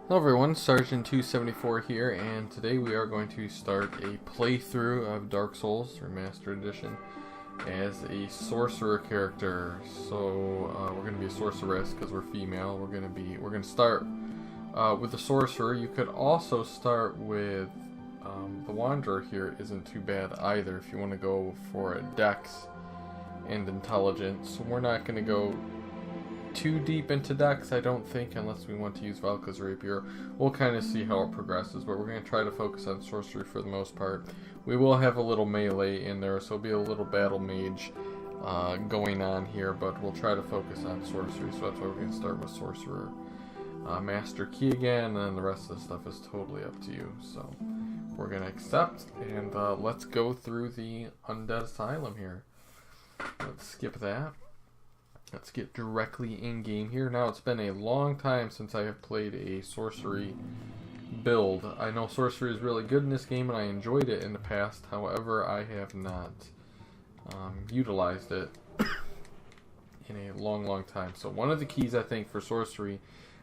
Hello everyone, Sergeant274 here, and today we are going to start a playthrough of Dark Souls Remastered Edition as a sorcerer character. So we're going to be a sorceress because we're female. We're going to start with the sorcerer. You could also start with the wanderer here. Isn't too bad either if you want to go for a dex and intelligence. So we're not going to go too deep into dex, I don't think, unless we want to use Valka's Rapier. We'll kind of see how it progresses, but we're going to try to focus on sorcery for the most part. We will have a little melee in there, so it'll be a little battle mage going on here, but we'll try to focus on sorcery, so that's why we're going to start with sorcerer. Master key again, and then the rest of the stuff is totally up to you. So we're going to accept, and let's go through the Undead Asylum here. Let's skip that. Let's get directly in-game here. Now, it's been a long time since I have played a sorcery build. I know sorcery is really good in this game, and I enjoyed it in the past. However, I have not utilized it in a long time. So one of the keys, I think, for sorcery,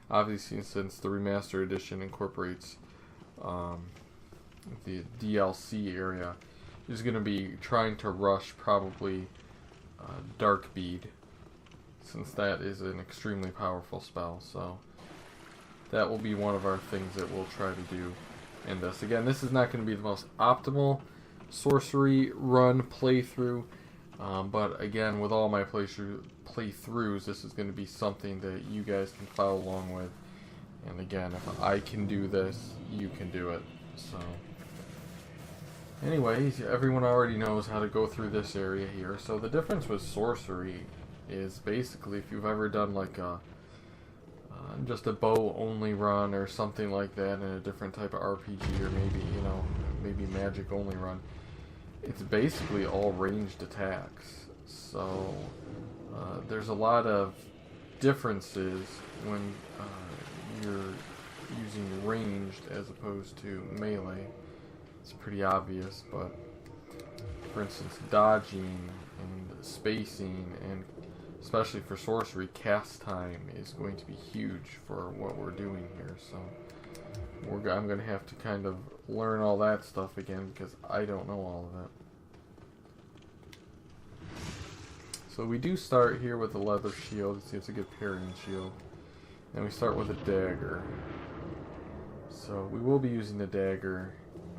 obviously since the Remastered Edition incorporates the DLC area, is going to be trying to rush probably Dark Bead, since that is an extremely powerful spell. So that will be one of our things that we'll try to do in this. Again, this is not going to be the most optimal sorcery run playthrough, but again, with all my playthroughs, this is going to be something that you guys can follow along with. And again, if I can do this, you can do it. So anyways, everyone already knows how to go through this area here. So the difference with sorcery is basically, if you've ever done like a just a bow only run or something like that in a different type of RPG, or maybe magic only run, it's basically all ranged attacks. So there's a lot of differences when you're using ranged as opposed to melee. It's pretty obvious, but for instance, dodging and spacing, and especially for sorcery, cast time is going to be huge for what we're doing here. So I'm going to have to kind of learn all that stuff again because I don't know all of it. So we do start here with a leather shield. See, it's a good parrying shield. And we start with a dagger. So we will be using the dagger,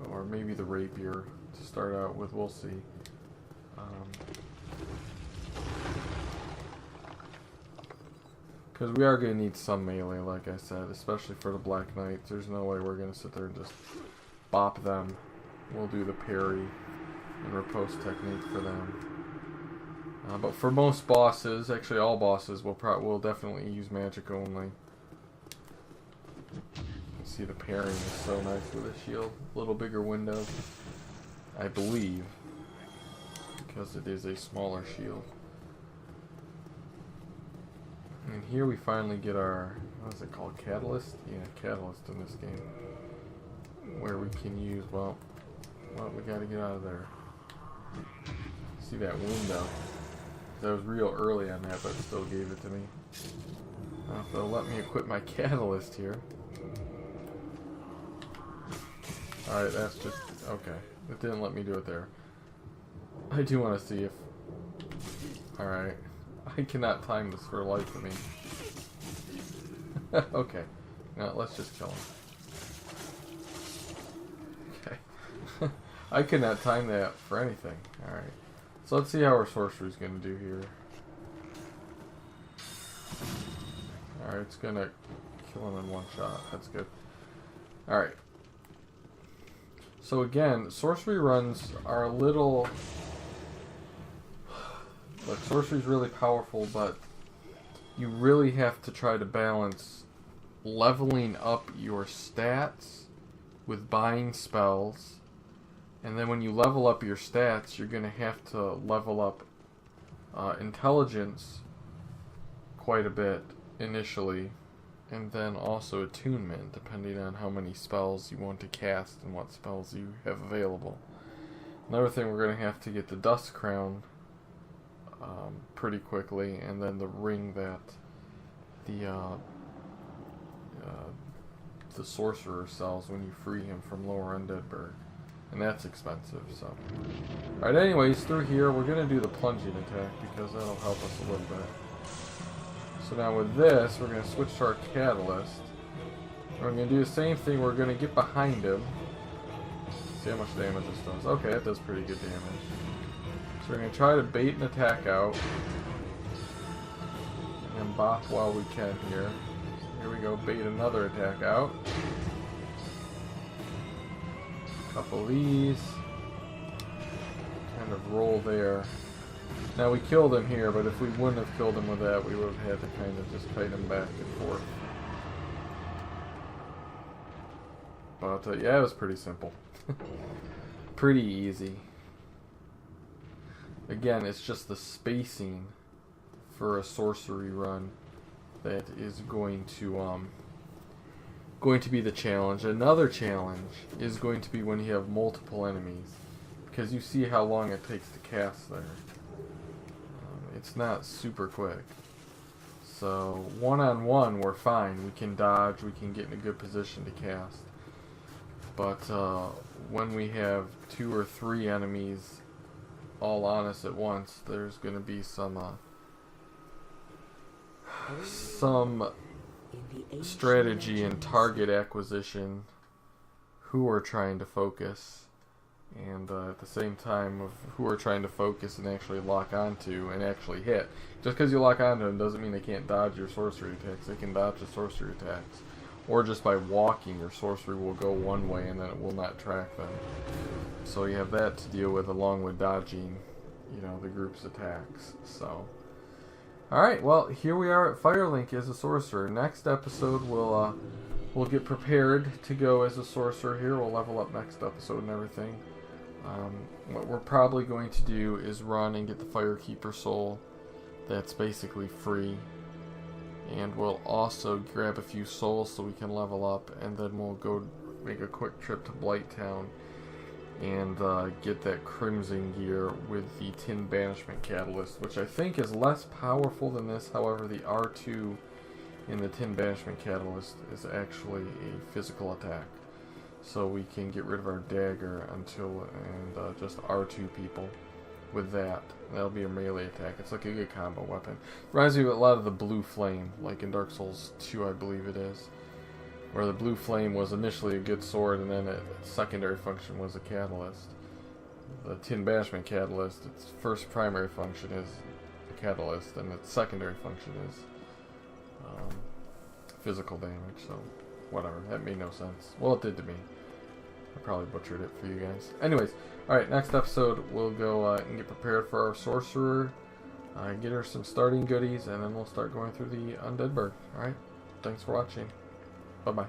or maybe the rapier to start out with. We'll see. Because we are going to need some melee, like I said, especially for the Black Knights. There's no way we're going to sit there and just bop them. We'll do the parry and riposte technique for them. But for most bosses, actually all bosses, we'll definitely use magic only. See, the parrying is so nice with a shield. A little bigger window, I believe, because it is a smaller shield. And here we finally get our, what is it called, catalyst? Yeah, catalyst in this game. Where we can use, well, we gotta get out of there. See that window? That was real early on that, but it still gave it to me. Now if they'll let me equip my catalyst here. Alright, that's just, okay. It didn't let me do it there. I do want to see if, alright. I cannot time this for the life of me. Okay. Now let's just kill him. Okay. I cannot time that for anything. Alright. So let's see how our sorcery is going to do here. Alright, it's going to kill him in one shot. That's good. Alright. So again, sorcery runs are a little... Like, sorcery is really powerful, but you really have to try to balance leveling up your stats with buying spells. And then when you level up your stats, you're going to have to level up intelligence quite a bit initially. And then also attunement, depending on how many spells you want to cast and what spells you have available. Another thing, we're going to have to get the Dust Crown pretty quickly, and then the ring that the the sorcerer cells when you free him from lower Undeadburg. And that's expensive, so. Alright, anyways, through here, we're going to do the plunging attack because that'll help us a little bit. So now with this, we're going to switch to our catalyst. We're going to do the same thing. We're going to get behind him. See how much damage this does. Okay, that does pretty good damage. So we're going to try to bait an attack out. And bop while we can here. Here we go, bait another attack out. Couple of these. Kind of roll there. Now we killed him here, but if we wouldn't have killed him with that, we would have had to kind of just kite him back and forth. But yeah, it was pretty simple. Pretty easy. Again, it's just the spacing for a sorcery run that is going to be the challenge. Another challenge is going to be when you have multiple enemies, because you see how long it takes to cast there. It's not super quick. So one-on-one we're fine. We can dodge, we can get in a good position to cast. But when we have 2 or 3 enemies all on us at once, there's going to be some strategy and target acquisition who we're trying to focus, and at the same time of who we're trying to focus and actually lock onto and actually hit. Just because you lock onto them doesn't mean they can't dodge your sorcery attacks. They can dodge the sorcery attacks. Or just by walking, your sorcery will go one way and then it will not track them. So you have that to deal with along with dodging, you know, the group's attacks. So, alright, well, here we are at Firelink as a sorcerer. Next episode we'll get prepared to go as a sorcerer here. We'll level up next episode and everything. What we're probably going to do is run and get the Firekeeper soul. That's basically free. And we'll also grab a few souls so we can level up, and then we'll go make a quick trip to Blighttown and get that Crimson gear with the Tin Banishment Catalyst, which I think is less powerful than this. However, the R2 in the Tin Banishment Catalyst is actually a physical attack. So we can get rid of our dagger until and just R2 people with that. That'll be a melee attack. It's like a good combo weapon. Reminds me of a lot of the Blue Flame, like in Dark Souls 2, I believe it is. Where the Blue Flame was initially a good sword, and then its secondary function was a catalyst. The Tin Banishment Catalyst, its first primary function is a catalyst, and its secondary function is physical damage, so whatever. That made no sense. Well, it did to me. I probably butchered it for you guys. Anyways, alright, next episode we'll go and get prepared for our sorcerer, get her some starting goodies, and then we'll start going through the Undeadburg. Alright, thanks for watching. Bye-bye.